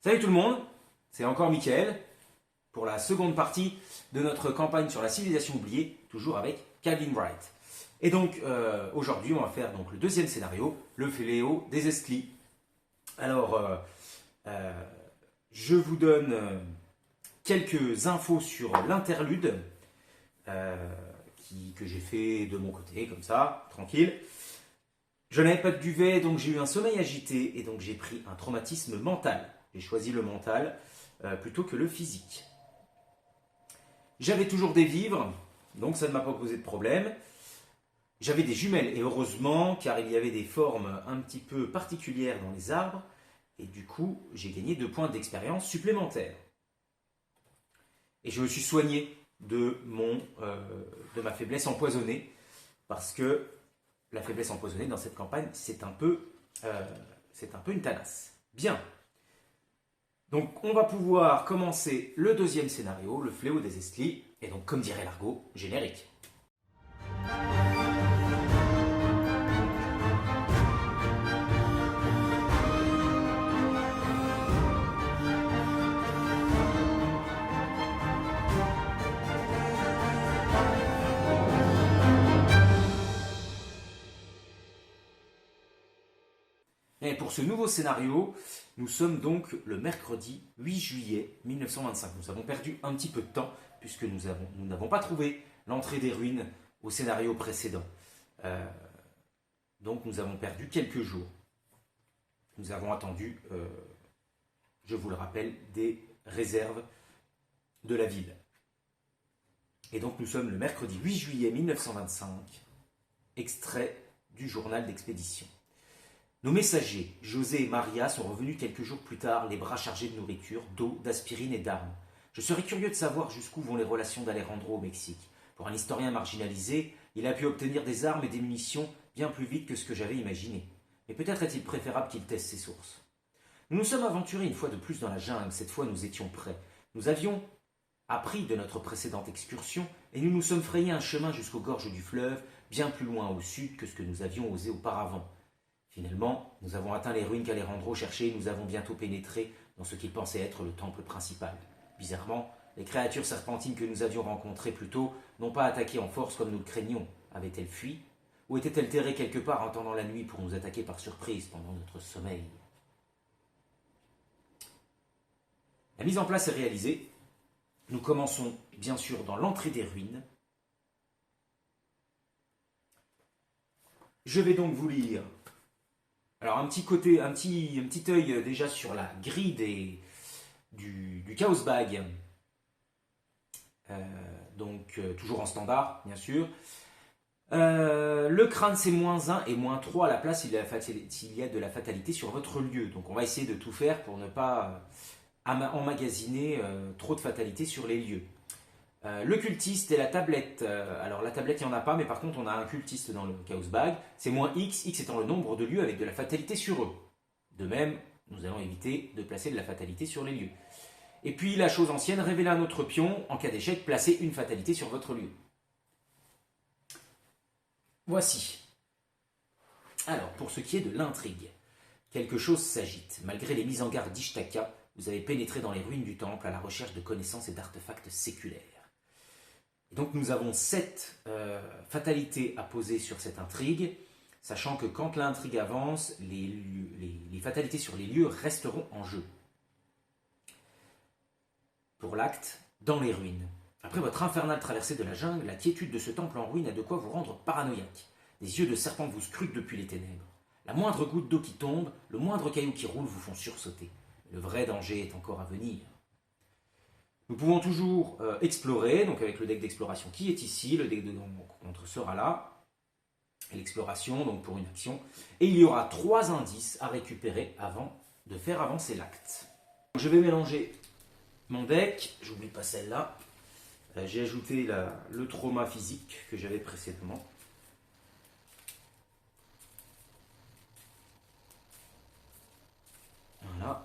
Salut tout le monde, c'est encore Mickaël pour la seconde partie de notre campagne sur la civilisation oubliée, toujours avec Calvin Wright. Et donc aujourd'hui on va faire donc, le deuxième scénario, le fléau des Esclis. Alors je vous donne quelques infos sur l'interlude que j'ai fait de mon côté, comme ça, tranquille. Je n'avais pas de duvet, donc j'ai eu un sommeil agité et donc j'ai pris un traumatisme mental. J'ai choisi le mental plutôt que le physique. J'avais toujours des vivres, donc ça ne m'a pas posé de problème. J'avais des jumelles, et heureusement, car il y avait des formes un petit peu particulières dans les arbres, et du coup, j'ai gagné 2 points d'expérience supplémentaires. Et je me suis soigné de ma faiblesse empoisonnée, parce que la faiblesse empoisonnée dans cette campagne, c'est un peu une tanasse. Bien. Donc, on va pouvoir commencer le deuxième scénario, le fléau des Esclis, et donc, comme dirait l'argot, générique. Et pour ce nouveau scénario, nous sommes donc le mercredi 8 juillet 1925. Nous avons perdu un petit peu de temps puisque nous n'avons pas trouvé l'entrée des ruines au scénario précédent. Donc nous avons perdu quelques jours. Nous avons attendu, je vous le rappelle, des réserves de la ville. Et donc nous sommes le mercredi 8 juillet 1925, extrait du journal d'expédition. Nos messagers, José et Maria, sont revenus quelques jours plus tard, les bras chargés de nourriture, d'eau, d'aspirine et d'armes. Je serais curieux de savoir jusqu'où vont les relations d'Alejandro au Mexique. Pour un historien marginalisé, il a pu obtenir des armes et des munitions bien plus vite que ce que j'avais imaginé. Mais peut-être est-il préférable qu'il teste ses sources. Nous nous sommes aventurés une fois de plus dans la jungle, cette fois nous étions prêts. Nous avions appris de notre précédente excursion et nous nous sommes frayés un chemin jusqu'aux gorges du fleuve, bien plus loin au sud que ce que nous avions osé auparavant. Finalement, nous avons atteint les ruines qu'Alejandro cherchait et nous avons bientôt pénétré dans ce qu'il pensait être le temple principal. Bizarrement, les créatures serpentines que nous avions rencontrées plus tôt n'ont pas attaqué en force comme nous le craignions. Avaient-elles fui? Ou étaient-elles terrées quelque part en attendant la nuit pour nous attaquer par surprise pendant notre sommeil? La mise en place est réalisée. Nous commençons bien sûr dans l'entrée des ruines. Je vais donc vous lire alors un petit œil déjà sur la grille du Chaos Bag. Toujours en standard, bien sûr. Le crâne c'est -1 et -3 à la place s'il y a de la fatalité sur votre lieu. Donc on va essayer de tout faire pour ne pas emmagasiner trop de fatalité sur les lieux. Le cultiste et la tablette. Alors la tablette, il n'y en a pas, mais par contre on a un cultiste dans le Chaos Bag. C'est -X, X étant le nombre de lieux avec de la fatalité sur eux. De même, nous allons éviter de placer de la fatalité sur les lieux. Et puis la chose ancienne, révéler un autre pion. En cas d'échec, placez une fatalité sur votre lieu. Voici. Alors, pour ce qui est de l'intrigue, quelque chose s'agite. Malgré les mises en garde d'Ishtaka, vous avez pénétré dans les ruines du temple à la recherche de connaissances et d'artefacts séculaires. Et donc nous avons 7 fatalités à poser sur cette intrigue, sachant que quand l'intrigue avance, les fatalités sur les lieux resteront en jeu. Pour l'acte, dans les ruines. Après votre infernale traversée de la jungle, la quiétude de ce temple en ruine a de quoi vous rendre paranoïaque. Des yeux de serpent vous scrutent depuis les ténèbres. La moindre goutte d'eau qui tombe, le moindre caillou qui roule vous font sursauter. Le vrai danger est encore à venir. Nous pouvons toujours explorer, donc avec le deck d'exploration qui est ici, le deck de rencontre sera là, et l'exploration donc pour une action. Et il y aura 3 indices à récupérer avant de faire avancer l'acte. Je vais mélanger mon deck, j'oublie pas celle-là. J'ai ajouté le trauma physique que j'avais précédemment. Voilà.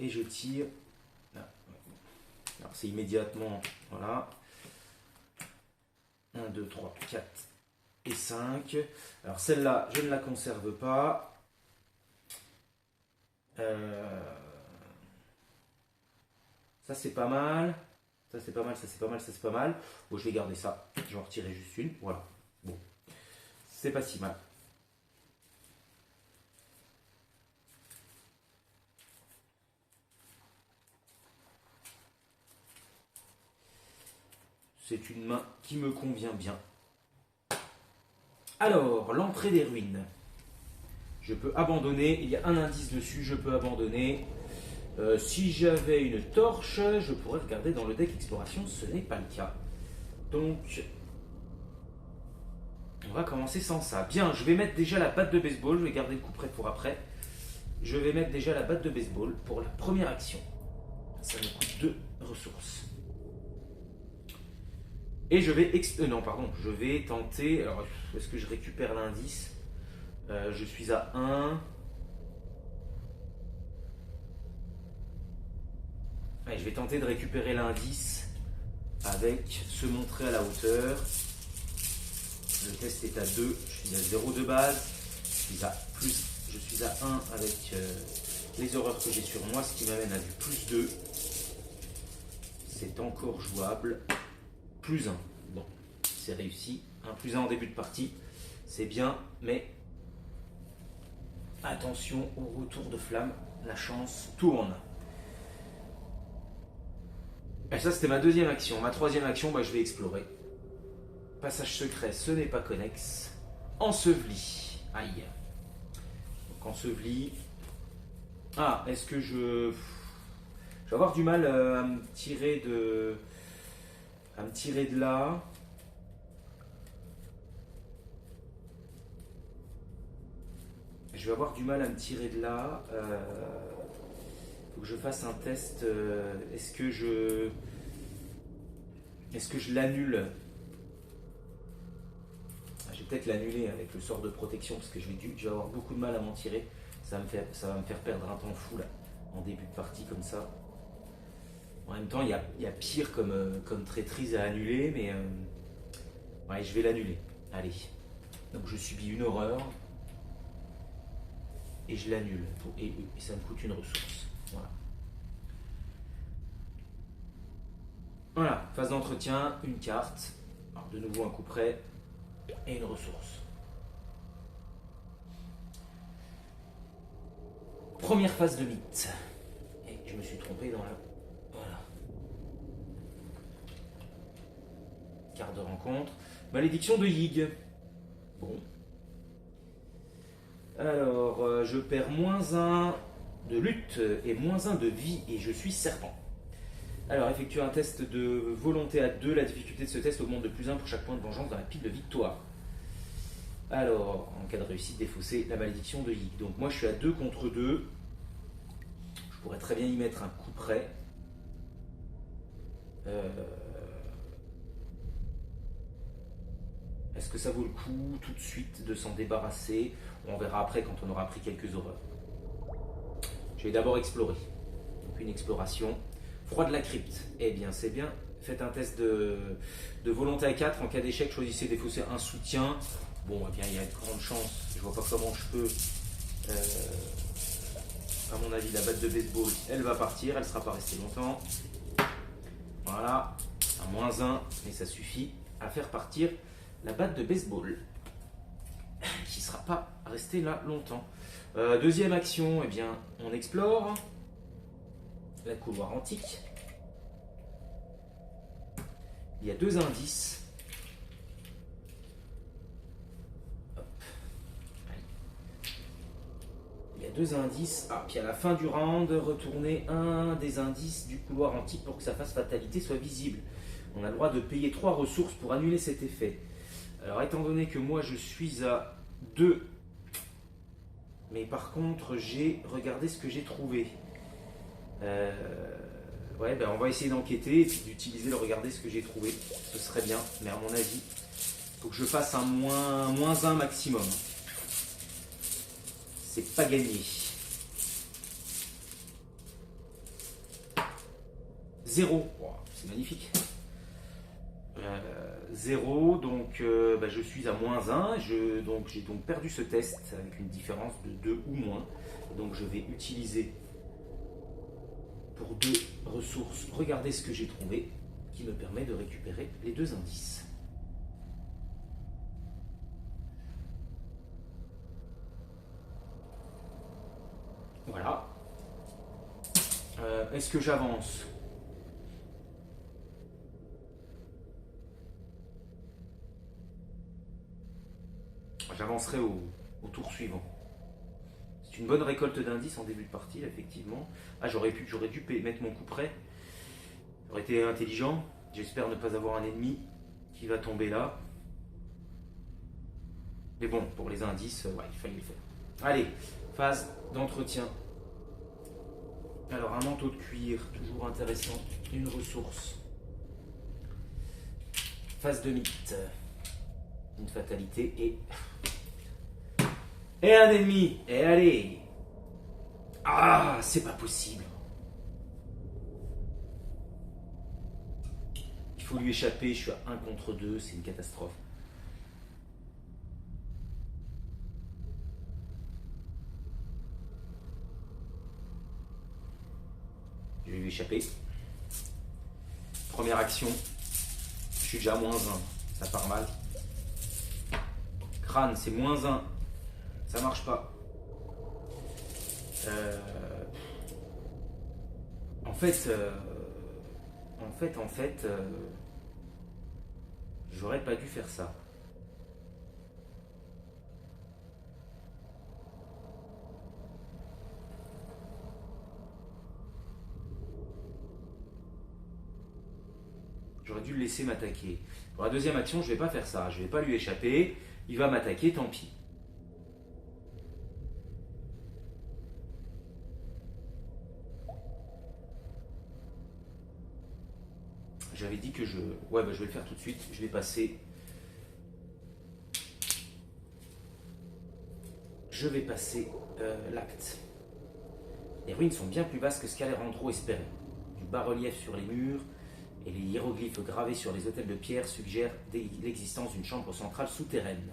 Et je tire. Alors c'est immédiatement, voilà. 1, 2, 3, 4 et 5. Alors celle-là, je ne la conserve pas. Euh, Ça c'est pas mal. Ça c'est pas mal, ça c'est pas mal, ça c'est pas mal. Bon, je vais garder ça. Je vais en retirer juste une. Voilà. Bon. C'est pas si mal. C'est une main qui me convient bien. Alors, l'entrée des ruines. Je peux abandonner. Il y a un indice dessus. Je peux abandonner. Si j'avais une torche, je pourrais regarder dans le deck exploration. Ce n'est pas le cas. Donc, on va commencer sans ça. Bien, je vais mettre déjà la batte de baseball. Je vais garder le coup près pour après. Je vais mettre déjà la batte de baseball pour la première action. Ça me coûte 2 ressources. Et je vais... non, pardon. Je vais tenter... Alors, est-ce que je récupère l'indice? Je suis à 1. Allez, je vais tenter de récupérer l'indice avec se montrer à la hauteur. Le test est à 2. Je suis à 0 de base. Je suis à 1 avec les horreurs que j'ai sur moi, ce qui m'amène à du plus 2. C'est encore jouable. Plus 1. Bon, c'est réussi. Un plus 1 en début de partie. C'est bien, mais attention au retour de flamme. La chance tourne. Et ça, c'était ma deuxième action. Ma troisième action, je vais explorer. Passage secret, ce n'est pas connexe. Enseveli. Aïe. Donc enseveli. Ah, est-ce que je... Je vais avoir du mal à me tirer de... là. Je vais avoir du mal à me tirer de là. Faut que je fasse un test. Est-ce que je l'annule? Je vais peut-être l'annuler avec le sort de protection parce que je vais avoir beaucoup de mal à m'en tirer. Ça va me faire perdre un temps fou là, en début de partie comme ça. En même temps, il y a pire comme traîtrise à annuler, mais ouais, je vais l'annuler. Allez. Donc je subis une horreur et je l'annule. Et ça me coûte une ressource. Voilà. Voilà, phase d'entretien, une carte. Alors de nouveau un coup près et une ressource. Première phase de mythe. Et je me suis trompé dans la... Voilà. Carte de rencontre. Malédiction de Yig. Bon. Alors, je perds -1 de lutte et -1 de vie et je suis serpent. Alors, effectuer un test de volonté à 2. La difficulté de ce test augmente de +1 pour chaque point de vengeance dans la pile de victoire. Alors, en cas de réussite, défausser la malédiction de Yig. Donc moi, je suis à 2 contre 2. Je pourrais très bien y mettre un coup près. Est-ce que ça vaut le coup tout de suite de s'en débarrasser? On verra après quand on aura pris quelques horreurs. Je vais d'abord explorer. Donc une exploration. Froid de la crypte. Eh bien, c'est bien. Faites un test de volonté à 4. En cas d'échec, choisissez défausser un soutien. Bon, eh bien, il y a de grandes chances. Je vois pas comment je peux. À mon avis, la batte de baseball, elle va partir. Elle ne sera pas restée longtemps. Voilà. Un -1, mais ça suffit à faire partir la batte de baseball. Qui ne sera pas restée là longtemps. Deuxième action, eh bien, on explore. La couloir antique. Il y a 2 indices. Hop. Il y a 2 indices. Ah, puis à la fin du round, retourner un des indices du couloir antique pour que sa face fatalité soit visible. On a le droit de payer 3 ressources pour annuler cet effet. Alors, étant donné que moi je suis à 2, mais par contre j'ai regardé ce que j'ai trouvé. Ouais, on va essayer d'enquêter et puis d'utiliser le regarder ce que j'ai trouvé. Ce serait bien, mais à mon avis, il faut que je fasse un -1 maximum. C'est pas gagné. 0. Oh, c'est magnifique. 0, donc je suis à -1. J'ai donc perdu ce test avec une différence de 2 ou moins. Donc je vais utiliser pour 2 ressources, regardez ce que j'ai trouvé, qui me permet de récupérer les 2 indices. Voilà. Est-ce que j'avance? J'avancerai au tour suivant. C'est une bonne récolte d'indices en début de partie, effectivement. Ah, j'aurais dû mettre mon coup près. Ça aurait été intelligent. J'espère ne pas avoir un ennemi qui va tomber là. Mais bon, pour les indices, ouais, il fallait le faire. Allez, phase d'entretien. Alors, un manteau de cuir, toujours intéressant. Une ressource. Phase de mythe. Une fatalité et un ennemi. Et allez. Ah, c'est pas possible. Il faut lui échapper, je suis à 1 contre 2, c'est une catastrophe. Je vais lui échapper. Première action. Je suis déjà à -1. Ça part mal. Crâne, c'est -1. Ça marche pas. En fait, j'aurais pas dû faire ça. J'aurais dû le laisser m'attaquer. Pour la deuxième action, je vais pas faire ça. Je vais pas lui échapper. Il va m'attaquer, tant pis. J'avais dit que je... Ouais, je vais le faire tout de suite. Je vais passer... l'acte. Les ruines sont bien plus basses que ce qu'Alejandro espérait. Du bas-relief sur les murs et les hiéroglyphes gravés sur les autels de pierre suggèrent l'existence d'une chambre centrale souterraine.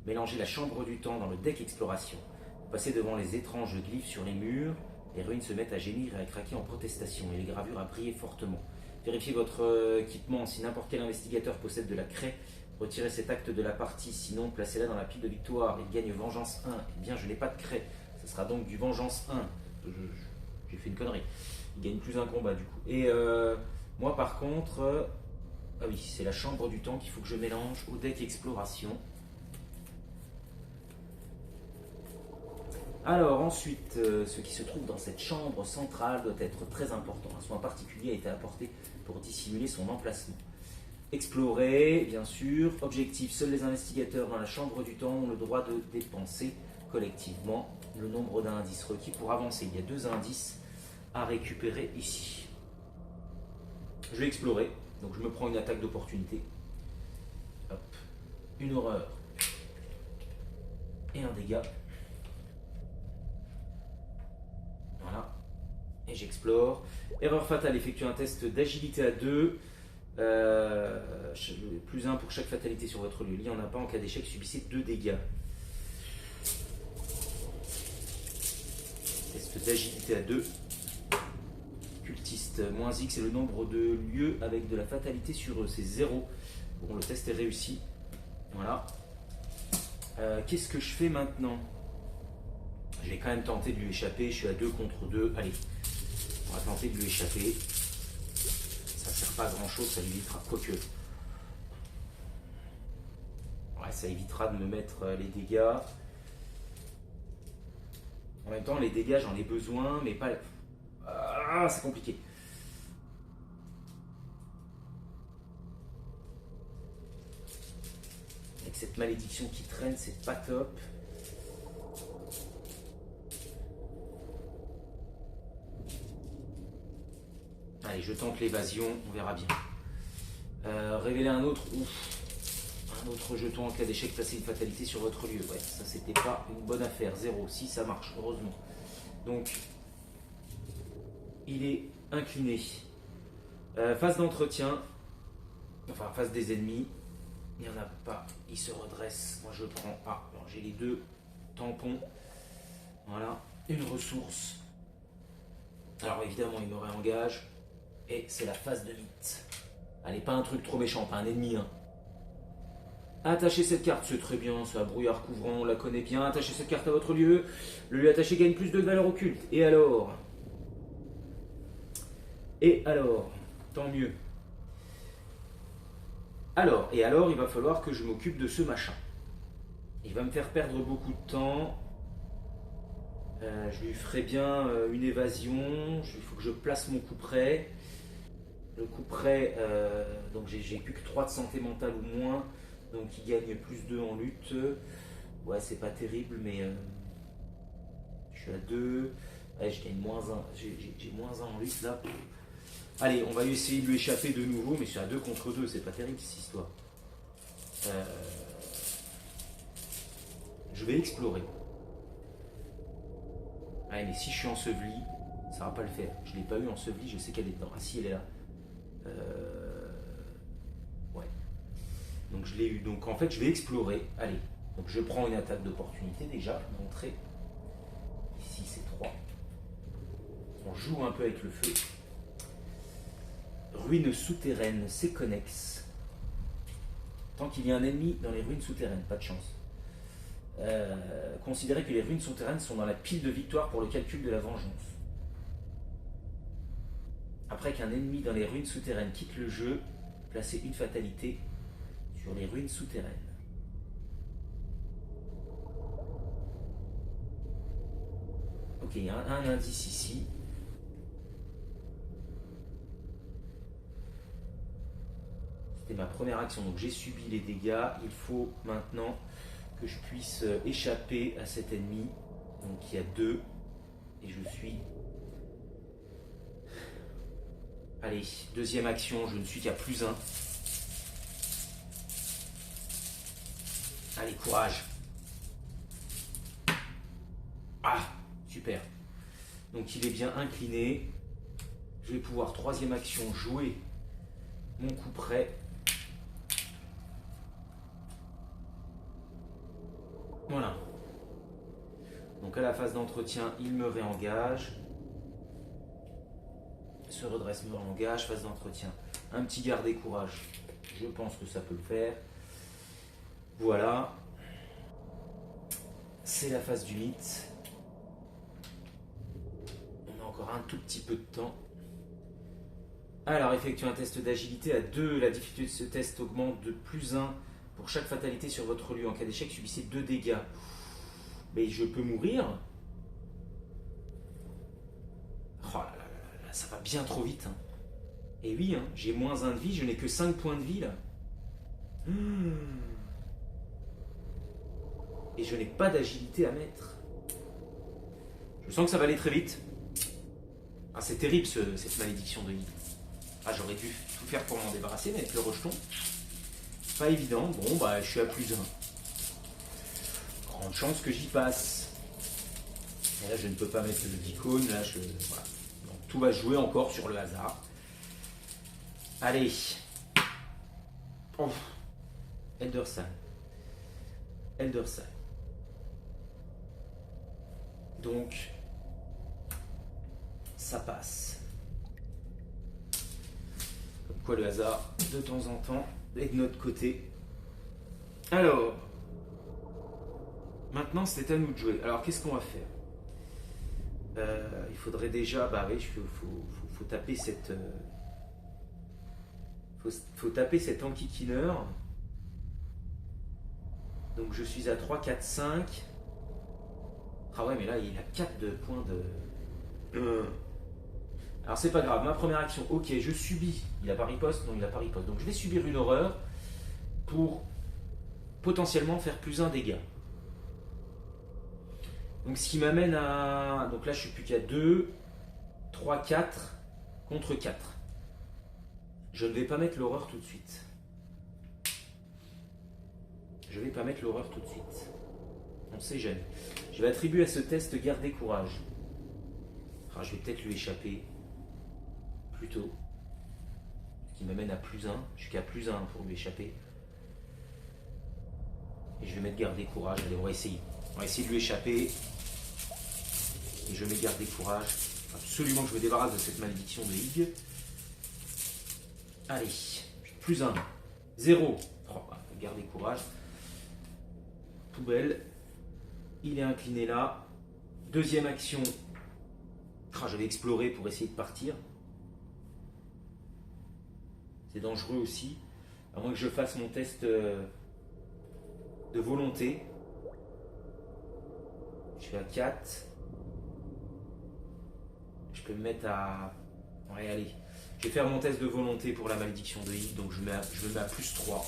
Mélangez la chambre du temps dans le deck exploration. Vous passez devant les étranges glyphes sur les murs. Les ruines se mettent à gémir et à craquer en protestation et les gravures à briller fortement. Vérifiez votre équipement. Si n'importe quel investigateur possède de la craie, retirez cet acte de la partie. Sinon, placez-la dans la pile de victoire. Il gagne Vengeance 1. Eh bien, je n'ai pas de craie. Ce sera donc du Vengeance 1. J'ai fait une connerie. Il gagne plus un combat, du coup. Et moi, par contre... ah oui, c'est la chambre du temps qu'il faut que je mélange au deck exploration. Alors ensuite, ce qui se trouve dans cette chambre centrale doit être très important. Un soin particulier a été apporté pour dissimuler son emplacement. Explorer, bien sûr. Objectif, seuls les investigateurs dans la chambre du temps ont le droit de dépenser collectivement le nombre d'indices requis pour avancer. Il y a 2 indices à récupérer ici. Je vais explorer, donc je me prends une attaque d'opportunité. Hop, une horreur et un dégât. Voilà. Et j'explore. Erreur fatale, effectue un test d'agilité à 2. Plus 1 pour chaque fatalité sur votre lieu. Il n'y en a pas. En cas d'échec, subissez 2 dégâts. Test d'agilité à 2. Cultiste, -X est le nombre de lieux avec de la fatalité sur eux. C'est 0. Bon, le test est réussi. Voilà. Qu'est-ce que je fais maintenant? Je vais quand même tenter de lui échapper. Je suis à 2 contre 2. Allez, on va tenter de lui échapper. Ça sert pas à grand chose, ça évitera. Quoique. Ouais, ça évitera de me mettre les dégâts. En même temps, les dégâts, j'en ai besoin, mais pas. Ah, c'est compliqué. Avec cette malédiction qui traîne, c'est pas top. Allez, je tente l'évasion, on verra bien. Révéler un autre jeton en cas d'échec, placer une fatalité sur votre lieu. Ouais, ça c'était pas une bonne affaire. 0, si ça marche, heureusement. Donc, il est incliné. Phase d'entretien. Enfin, en face des ennemis. Il n'y en a pas. Il se redresse. Moi, je prends. Ah, bon, j'ai les 2 tampons. Voilà. Une ressource. Alors, évidemment, il me réengage. Et c'est la phase de mythe. Allez, pas un truc trop méchant, pas un ennemi. Hein. Attachez cette carte, c'est très bien, c'est un brouillard couvrant, on la connaît bien. Attachez cette carte à votre lieu. Le lieu attaché gagne plus de valeur occulte. Et alors? Tant mieux. Alors, il va falloir que je m'occupe de ce machin. Il va me faire perdre beaucoup de temps. Je lui ferai bien une évasion. Il faut que je place mon coup près. Le coup près, donc j'ai plus que 3 de santé mentale ou moins. Donc il gagne plus 2 en lutte. Ouais, c'est pas terrible, mais je suis à 2. Ouais, je gagne moins 1. J'ai moins 1 en lutte là. Allez, on va essayer de lui échapper de nouveau, mais je suis à 2 contre 2, c'est pas terrible cette histoire. Je vais explorer. Ouais, mais si je suis enseveli, ça va pas le faire. Je l'ai pas eu enseveli, je sais qu'elle est dedans. Ah si, elle est là. Ouais. Donc je l'ai eu. Donc en fait, je vais explorer. Allez. Donc je prends une attaque d'opportunité déjà. Montrer. Ici, c'est 3. On joue un peu avec le feu. Ruines souterraines, c'est connexe. Tant qu'il y a un ennemi dans les ruines souterraines, pas de chance. Considérez que les ruines souterraines sont dans la pile de victoire pour le calcul de la vengeance. Après qu'un ennemi dans les ruines souterraines quitte le jeu, placez une fatalité sur les ruines souterraines. Ok, il y a un indice ici. C'était ma première action, donc j'ai subi les dégâts. Il faut maintenant que je puisse échapper à cet ennemi. Donc il y a 2 et je suis... Allez, deuxième action, je ne suis qu'à plus 1. Allez, courage. Ah, super. Donc il est bien incliné. Je vais pouvoir, troisième action, jouer mon coup près. Voilà. Donc à la phase d'entretien, il me réengage. Se redresse, me réengage. Phase d'entretien. Un petit garder courage. Je pense que ça peut le faire. Voilà. C'est la phase du mythe. On a encore un tout petit peu de temps. Alors, effectuez un test d'agilité à 2. La difficulté de ce test augmente de plus 1 pour chaque fatalité sur votre lieu. En cas d'échec, subissez 2 dégâts. Mais je peux mourir. Oh là là là là, ça va bien trop vite. Hein. Et oui, hein, j'ai moins 1 de vie, je n'ai que 5 points de vie là. Et je n'ai pas d'agilité à mettre. Je sens que ça va aller très vite. Ah, c'est terrible cette malédiction de Nid. Ah, j'aurais dû tout faire pour m'en débarrasser, mais avec le rejeton, pas évident. Bon, bah, je suis à plus 1. Grande chance que j'y passe. Et là, je ne peux pas mettre d'icône. Là, voilà. Donc, tout va se jouer encore sur le hasard. Allez. Oh. Eldersal. Donc, ça passe. Comme quoi le hasard, de temps en temps, est de notre côté. Alors, maintenant c'est à nous de jouer. Alors, qu'est-ce qu'on va faire? Il faudrait déjà, bah oui, faut taper cette... faut taper cet enquiquineur. Donc je suis à 3, 4, 5. Ah ouais, mais là, il a 4 de points de... Alors c'est pas grave, ma première action, ok, je subis. Il a pas riposte? Non, il a pas riposte. Donc je vais subir une horreur pour potentiellement faire plus 1 dégât. Donc ce qui m'amène à... Donc là, je suis plus qu'à 2, 3, 4 contre 4. Je ne vais pas mettre l'horreur tout de suite. On sait jamais. Je vais attribuer à ce test garder courage. Ah, je vais peut-être lui échapper. Plutôt. qui m'amène à +1. Je suis qu'à +1 pour lui échapper. Et je vais mettre garder courage. Allez, on va essayer. On va essayer de lui échapper. Et je mets garder courage. Absolument que je me débarrasse de cette malédiction de Hig. Allez, +1. 0. Oh, garder courage. Poubelle. Il est incliné là. Deuxième action. Je vais explorer pour essayer de partir. C'est dangereux aussi. À moins que je fasse mon test de volonté. Je suis à 4. Je peux me mettre à... Ouais, allez. Je vais faire mon test de volonté pour la malédiction de Hig. Donc je me mets à +3.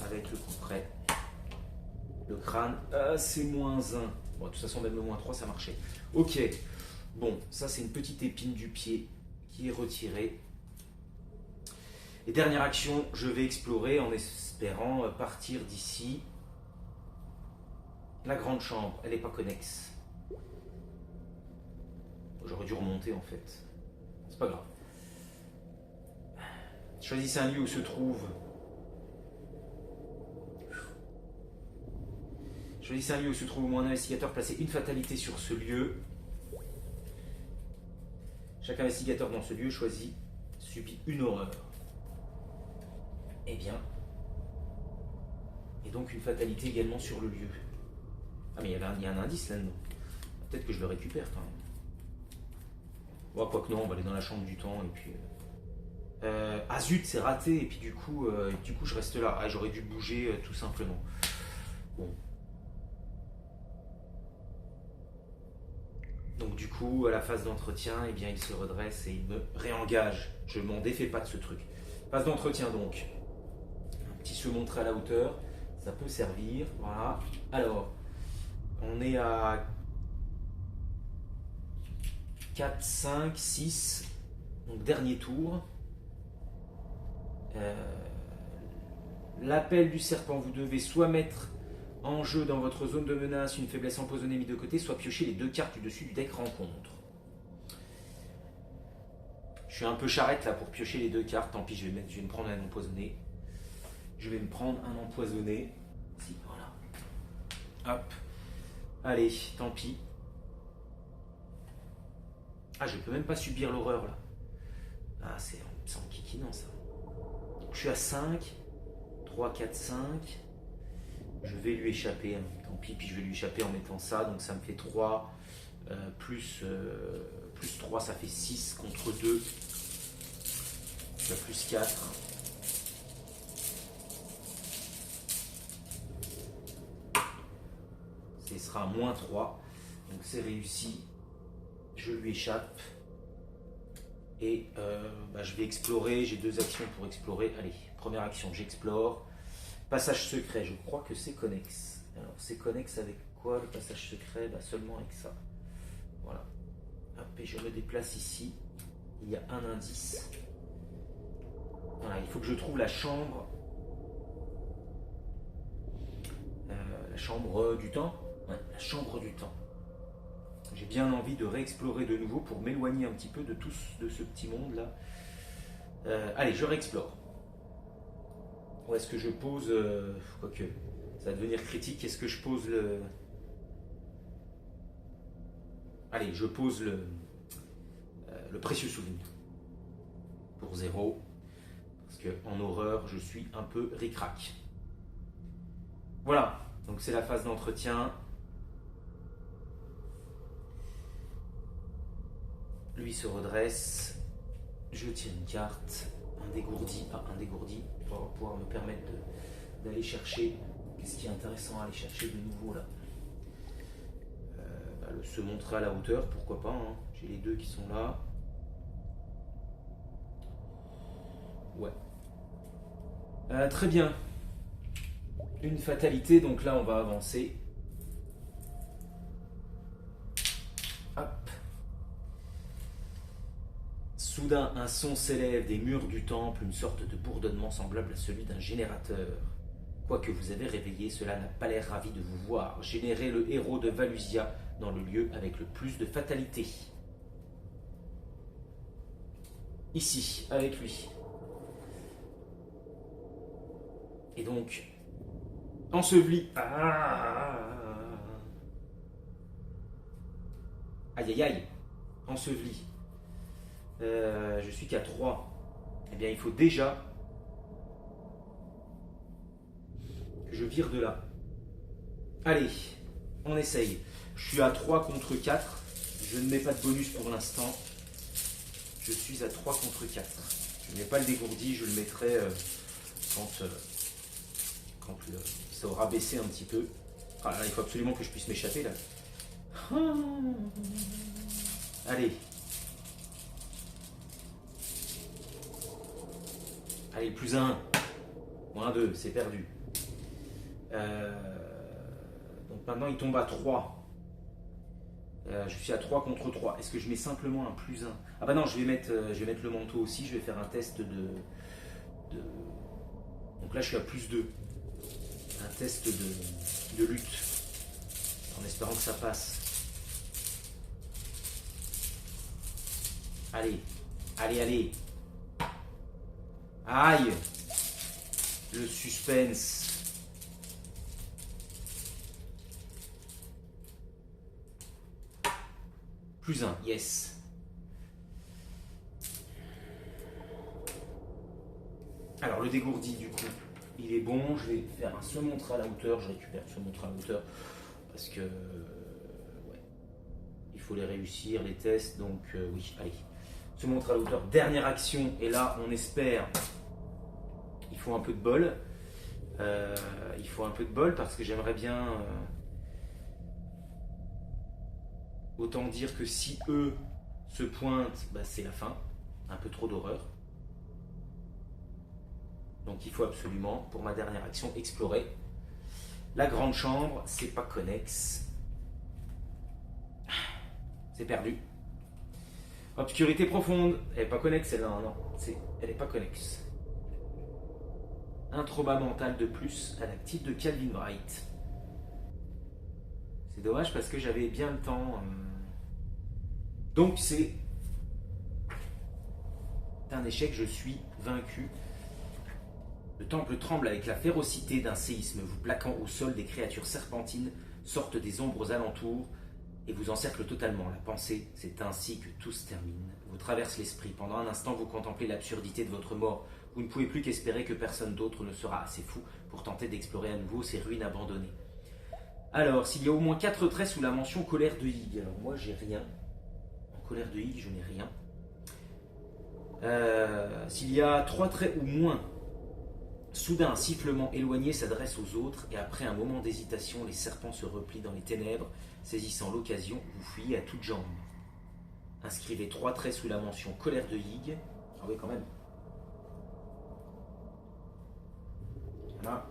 Avec le coup près. Le crâne, c'est -1. Bon, de toute façon, même le -3, ça marchait. Ok. Bon, ça, c'est une petite épine du pied qui est retirée. Et dernière action, je vais explorer en espérant partir d'ici. La grande chambre, elle n'est pas connexe. J'aurais dû remonter, en fait. C'est pas grave. Choisissez un lieu où se trouve... Choisissez un lieu où se trouve au moins un investigateur, placez une fatalité sur ce lieu. Chaque investigateur dans ce lieu subit une horreur. Eh bien. Et donc une fatalité également sur le lieu. Ah mais il y a un indice là-dedans. Peut-être que je le récupère quand même. Bon, quoi que non, on va aller dans la chambre du temps et puis... Ah zut, c'est raté et puis du coup je reste là. Ah, j'aurais dû bouger tout simplement. Bon. Donc du coup, à la phase d'entretien, eh bien, il se redresse et il me réengage. Je m'en défais pas de ce truc. Phase d'entretien donc. Un petit se montrer à la hauteur, ça peut servir. Voilà. Alors, on est à 4, 5, 6. Donc dernier tour. L'appel du serpent, vous devez soit mettre en jeu dans votre zone de menace une faiblesse empoisonnée mise de côté, soit piocher les 2 cartes du dessus du deck rencontre. Je suis un peu charrette là pour piocher les 2 cartes, tant pis, je vais me prendre un empoisonné. Je vais me prendre un empoisonné. Si, voilà. Hop. Allez, tant pis. Ah, je peux même pas subir l'horreur là. Ah, c'est en kikinant ça. Donc, je suis à 5. 3, 4, 5. Je vais lui échapper, hein. Tant pis, puis je vais lui échapper en mettant ça, donc ça me fait 3, plus 3, ça fait 6 contre 2, ça plus 4. Ce sera -3, donc c'est réussi, je lui échappe, et je vais explorer, j'ai 2 actions pour explorer. Allez, première action, j'explore. Passage secret, je crois que c'est connexe. Alors, c'est connexe avec quoi le passage secret? Seulement avec ça. Voilà. Hop, et je me déplace ici. Il y a un indice. Voilà, il faut que je trouve la chambre. La chambre du temps. Ouais, la chambre du temps. J'ai bien envie de réexplorer de nouveau pour m'éloigner un petit peu de ce petit monde-là. Allez, je réexplore. Où est-ce que je pose... quoique, ça va devenir critique. Est-ce que je pose le... Allez, je pose le précieux souvenir. Pour 0. Parce qu'en horreur, je suis un peu ric-rac. Voilà. Donc c'est la phase d'entretien. Lui se redresse. Je tire une carte. Un dégourdi. Ah, un dégourdi. Pour pouvoir me permettre d'aller chercher. Qu'est-ce qui est intéressant à aller chercher de nouveau là? Le se montrer à la hauteur, pourquoi pas, hein. J'ai les 2 qui sont là. Ouais. Très bien. Une fatalité, donc là on va avancer. Hop. Soudain, un son s'élève des murs du temple, une sorte de bourdonnement semblable à celui d'un générateur. Quoique vous avez réveillé, cela n'a pas l'air ravi de vous voir. Générez le héros de Valusia dans le lieu avec le plus de fatalité. ici, avec lui. Et donc, enseveli. Aïe aïe aïe, enseveli. Je suis qu'à 3. Eh bien, il faut déjà que je vire de là. Allez, on essaye. Je suis à 3 contre 4. Je ne mets pas de bonus pour l'instant. Je suis à 3 contre 4. Je ne mets pas le dégourdi, je le mettrai quand ça aura baissé un petit peu. Ah là, il faut absolument que je puisse m'échapper là. Allez. Allez, plus 1. Moins 2, c'est perdu. Donc maintenant il tombe à 3. Je suis à 3 contre 3. Est-ce que je mets simplement un plus 1? Ah bah non, je vais mettre le manteau aussi. Je vais faire un test de... Donc là je suis à plus 2. Un test de lutte. En espérant que ça passe. Allez. Allez, allez. Aïe. Le suspense. Plus 1, yes. Alors le dégourdi du coup, il est bon. Je vais faire un se montre à la hauteur. Je récupère se montre à la hauteur parce que ouais, il faut les réussir les tests. Donc oui, allez. Se montre à la hauteur. Dernière action et là on espère. Il faut un peu de bol. Il faut un peu de bol parce que j'aimerais bien. Autant dire que si eux se pointent, bah c'est la fin. Un peu trop d'horreur. Donc il faut absolument, pour ma dernière action, explorer. La grande chambre, c'est pas connexe. C'est perdu. Obscurité profonde. Elle est pas connexe celle-là, non. Elle est pas connexe. Un trauma mental de plus à la petite de Calvin Wright. C'est dommage parce que j'avais bien le temps. Donc c'est un échec, je suis vaincu. Le temple tremble avec la férocité d'un séisme, vous plaquant au sol. Des créatures serpentines sortent des ombres aux alentours et vous encerclent totalement. La pensée, c'est ainsi que tout se termine. Vous traverse l'esprit. Pendant un instant, vous contemplez l'absurdité de votre mort. Vous ne pouvez plus qu'espérer que personne d'autre ne sera assez fou pour tenter d'explorer à nouveau ces ruines abandonnées. Alors, s'il y a au moins 4 traits sous la mention colère de Hig, alors moi j'ai rien. En colère de Hig, je n'ai rien. S'il y a 3 traits ou moins, soudain un sifflement éloigné s'adresse aux autres et après un moment d'hésitation, les serpents se replient dans les ténèbres. Saisissant l'occasion, vous fuyez à toutes jambes. Inscrivez 3 traits sous la mention colère de Hig. Ah oui, quand même. Voilà.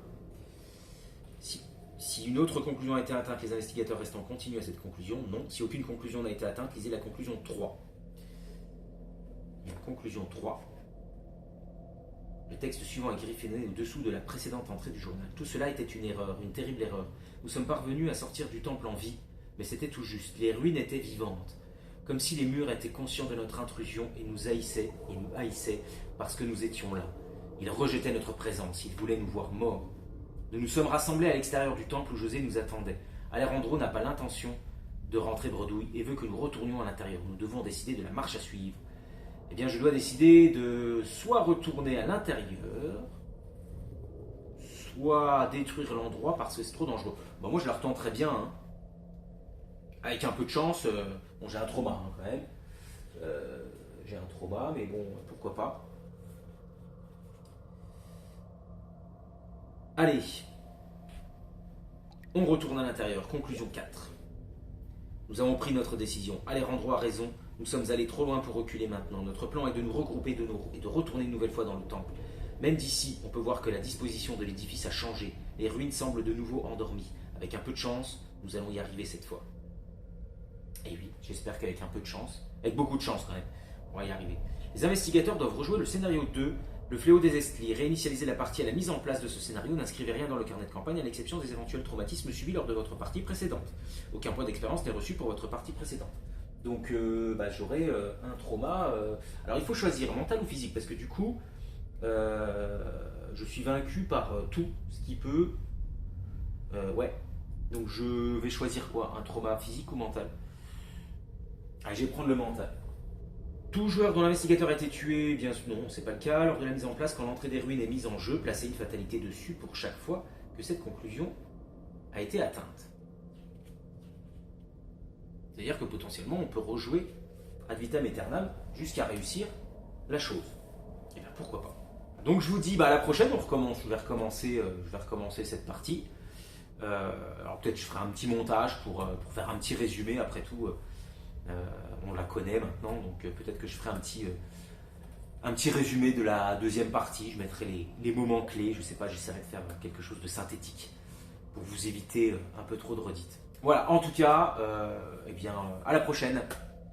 Si une autre conclusion a été atteinte, les investigateurs restants continuent à cette conclusion. Non. Si aucune conclusion n'a été atteinte, lisez la conclusion 3. La conclusion 3. Le texte suivant est griffonné au-dessous de la précédente entrée du journal. Tout cela était une erreur, une terrible erreur. Nous sommes parvenus à sortir du temple en vie, mais c'était tout juste. Les ruines étaient vivantes. Comme si les murs étaient conscients de notre intrusion et nous haïssaient parce que nous étions là. Ils rejetaient notre présence, ils voulaient nous voir morts. Nous nous sommes rassemblés à l'extérieur du temple où José nous attendait. Alejandro n'a pas l'intention de rentrer bredouille et veut que nous retournions à l'intérieur. Nous devons décider de la marche à suivre. Eh bien, je dois décider de soit retourner à l'intérieur, soit détruire l'endroit parce que c'est trop dangereux. Bon, moi, je la retenterai bien. Hein. Avec un peu de chance. Bon, j'ai un trauma hein, quand même. J'ai un trauma, mais bon, pourquoi pas. Allez, on retourne à l'intérieur. Conclusion 4. Nous avons pris notre décision. Alejandro a raison. Nous sommes allés trop loin pour reculer maintenant. Notre plan est de nous regrouper et de retourner une nouvelle fois dans le temple. Même d'ici, on peut voir que la disposition de l'édifice a changé. Les ruines semblent de nouveau endormies. Avec un peu de chance, nous allons y arriver cette fois. Et oui, j'espère qu'avec un peu de chance, avec beaucoup de chance quand même, on va y arriver. Les investigateurs doivent rejouer le scénario 2, le fléau des Estlis, réinitialiser la partie à la mise en place de ce scénario. N'inscrivez rien dans le carnet de campagne à l'exception des éventuels traumatismes subis lors de votre partie précédente. Aucun point d'expérience n'est reçu pour votre partie précédente. Donc j'aurai un trauma. Alors il faut choisir mental ou physique, parce que du coup, je suis vaincu par tout ce qui peut. Ouais. Donc je vais choisir quoi? Un trauma physique ou mental? Ah, je vais prendre le mental. Tout joueur dont l'investigateur a été tué, bien non, c'est pas le cas. Lors de la mise en place, quand l'entrée des ruines est mise en jeu, placez une fatalité dessus pour chaque fois que cette conclusion a été atteinte. C'est-à-dire que potentiellement, on peut rejouer ad vitam aeternam jusqu'à réussir la chose. Et bien pourquoi pas. Donc je vous dis, à la prochaine, on recommence. Je vais recommencer cette partie. Alors peut-être je ferai un petit montage pour faire un petit résumé. Après tout, on la connaît maintenant, donc peut-être que je ferai un petit résumé de la deuxième partie. Je mettrai les moments clés. Je sais pas, j'essaierai de faire quelque chose de synthétique pour vous éviter un peu trop de redites. Voilà, en tout cas, à la prochaine.